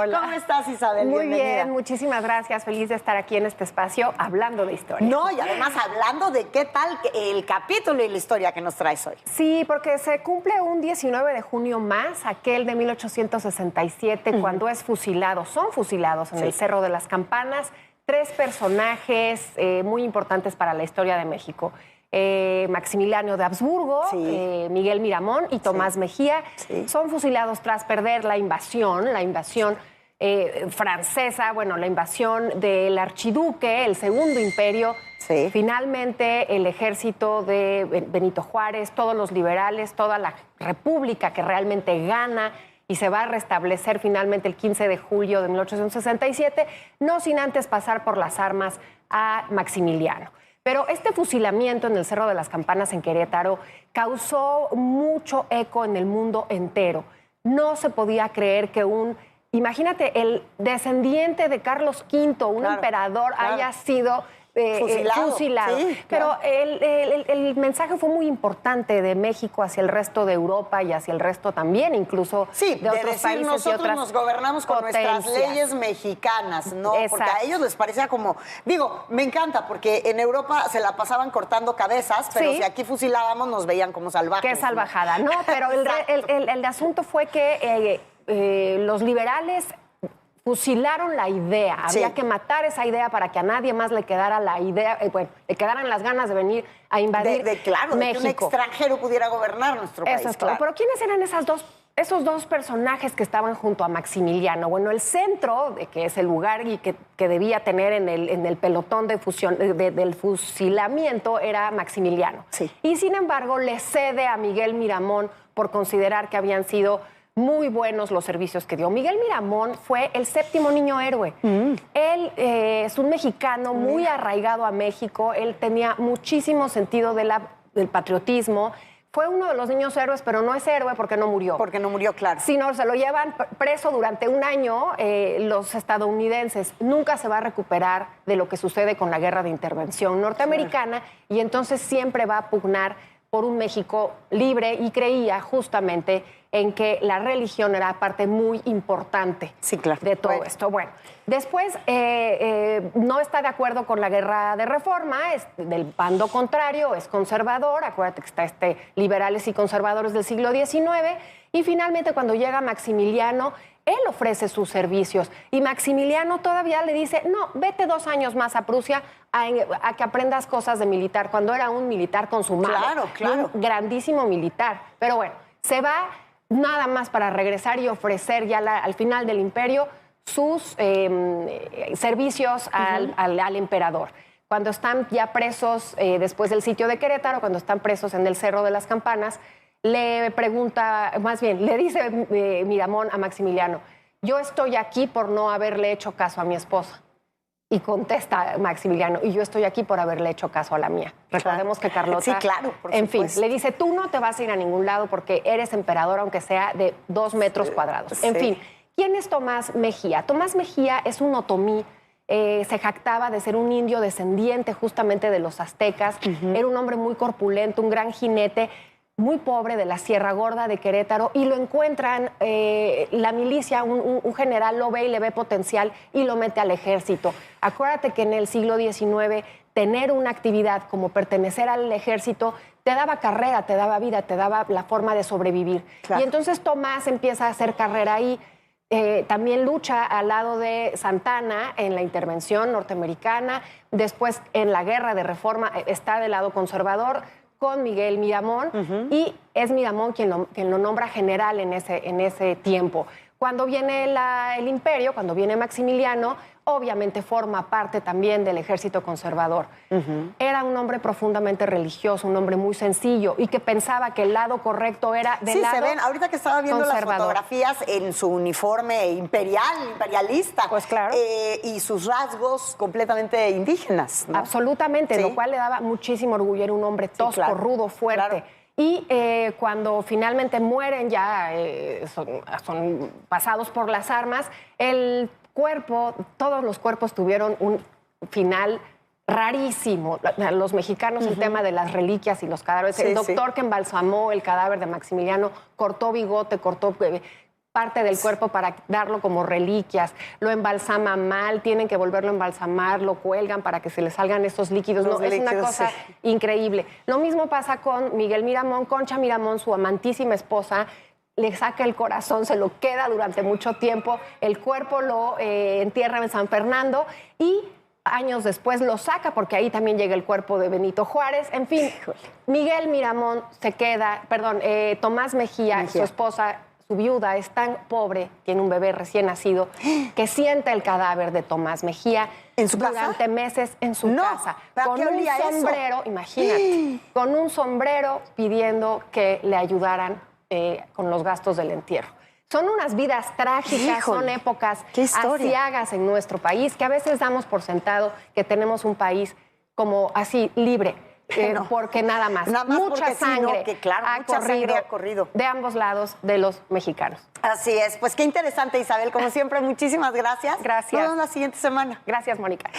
Hola. ¿Cómo estás, Isabel? Muy Bienvenida. bien, muchísimas gracias. Feliz de estar aquí en este espacio hablando de historia. No, y además hablando de qué tal el capítulo y la historia que nos traes hoy. Sí, porque se cumple un 19 de junio más, aquel de 1867, cuando son fusilados en el Cerro de las Campanas, 3 personajes muy importantes para la historia de México. Maximiliano de Habsburgo, Miguel Miramón y Tomás Mejía son fusilados tras perder la invasión francesa, la invasión del archiduque, el Segundo Imperio. Finalmente el ejército de Benito Juárez, todos los liberales, toda la república que realmente gana y se va a restablecer finalmente el 15 de julio de 1867, no sin antes pasar por las armas a Maximiliano. Pero este fusilamiento en el Cerro de las Campanas en Querétaro causó mucho eco en el mundo entero. No se podía creer que imagínate, el descendiente de Carlos V, un emperador, haya sido fusilado. Sí, pero el mensaje fue muy importante de México hacia el resto de Europa y hacia el resto también, incluso de otros países nosotros y otras nos gobernamos con nuestras leyes mexicanas, ¿no? Exacto. Porque a ellos les parecía como... Digo, me encanta, porque en Europa se la pasaban cortando cabezas, pero si aquí fusilábamos nos veían como salvajes. Qué salvajada, ¿no? Pero el asunto fue que los liberales fusilaron la idea. Había que matar esa idea para que a nadie más le quedara la idea, le quedaran las ganas de venir a invadir México. De que un extranjero pudiera gobernar nuestro país. Eso es todo. Pero ¿quiénes eran esos dos personajes que estaban junto a Maximiliano? Bueno, el centro, que es el lugar y que debía tener en el pelotón del fusilamiento, era Maximiliano. Y sin embargo, le cede a Miguel Miramón por considerar que habían sido muy buenos los servicios que dio. Miguel Miramón fue el 7º niño héroe. Él es un mexicano muy arraigado a México. Él tenía muchísimo sentido del patriotismo. Fue uno de los niños héroes, pero no es héroe porque no murió. Porque no murió, claro. Sino se lo llevan preso durante un año los estadounidenses. Nunca se va a recuperar de lo que sucede con la guerra de intervención norteamericana y entonces siempre va a pugnar por un México libre y creía justamente en que la religión era parte muy importante de todo esto. Bueno, después no está de acuerdo con la guerra de reforma, es del bando contrario, es conservador, acuérdate que está liberales y conservadores del siglo XIX, y finalmente cuando llega Maximiliano, él ofrece sus servicios y Maximiliano todavía le dice, no, vete 2 años más a Prusia a que aprendas cosas de militar, cuando era un militar consumado. Claro. Un grandísimo militar. Pero bueno, se va nada más para regresar y ofrecer ya al final del imperio sus servicios al emperador. Cuando están ya presos después del sitio de Querétaro, cuando están presos en el Cerro de las Campanas, le dice Miramón a Maximiliano, yo estoy aquí por no haberle hecho caso a mi esposa. Y contesta Maximiliano, y yo estoy aquí por haberle hecho caso a la mía. Recordemos que Carlota... Sí, claro, por En fin, supuesto. le dice, tú no te vas a ir a ningún lado porque eres emperador, aunque sea de 2 metros cuadrados. En fin, ¿quién es Tomás Mejía? Tomás Mejía es un otomí, se jactaba de ser un indio descendiente justamente de los aztecas. Era un hombre muy corpulento, un gran jinete, muy pobre, de la Sierra Gorda de Querétaro, y lo encuentran, la milicia, un general lo ve y le ve potencial y lo mete al ejército. Acuérdate que en el siglo XIX tener una actividad como pertenecer al ejército te daba carrera, te daba vida, te daba la forma de sobrevivir. Y entonces Tomás empieza a hacer carrera ahí. También lucha al lado de Santana en la intervención norteamericana. Después, en la guerra de reforma, está del lado conservador con Miguel Miramón, y es Miramón quien lo nombra general en ese tiempo. Cuando viene el imperio, cuando viene Maximiliano, obviamente forma parte también del ejército conservador. Era un hombre profundamente religioso, un hombre muy sencillo y que pensaba que el lado correcto era del lado se ven, ahorita que estaba viendo las fotografías en su uniforme imperialista. Pues claro. Y sus rasgos completamente indígenas, ¿no? Absolutamente, lo cual le daba muchísimo orgullo. Era un hombre tosco, rudo, fuerte. Claro. Y cuando finalmente mueren, ya son pasados por las armas, todos los cuerpos tuvieron un final rarísimo. Los mexicanos, el tema de las reliquias y los cadáveres. El doctor que embalsamó el cadáver de Maximiliano cortó bigote, parte del cuerpo para darlo como reliquias, lo embalsama mal, tienen que volverlo a embalsamar, lo cuelgan para que se le salgan esos líquidos. No, es una cosa increíble. Lo mismo pasa con Miguel Miramón, Concha Miramón, su amantísima esposa, le saca el corazón, se lo queda durante mucho tiempo, el cuerpo lo entierra en San Fernando y años después lo saca porque ahí también llega el cuerpo de Benito Juárez. En fin, Miguel Miramón se queda, Tomás Mejía, su esposa, su viuda, es tan pobre, tiene un bebé recién nacido, que siente el cadáver de Tomás Mejía ¿En su durante casa? meses en su casa. Con un sombrero, imagínate, con un sombrero pidiendo que le ayudaran con los gastos del entierro. Son unas vidas trágicas, Híjole, son épocas historia. aciagas en nuestro país, que a veces damos por sentado que tenemos un país como así, libre. No. Porque nada más mucha sangre, que claro, mucha sangre ha corrido de ambos lados de los mexicanos. Así es, pues qué interesante, Isabel, como siempre, muchísimas gracias. Gracias. Nos vemos la siguiente semana. Gracias, Mónica.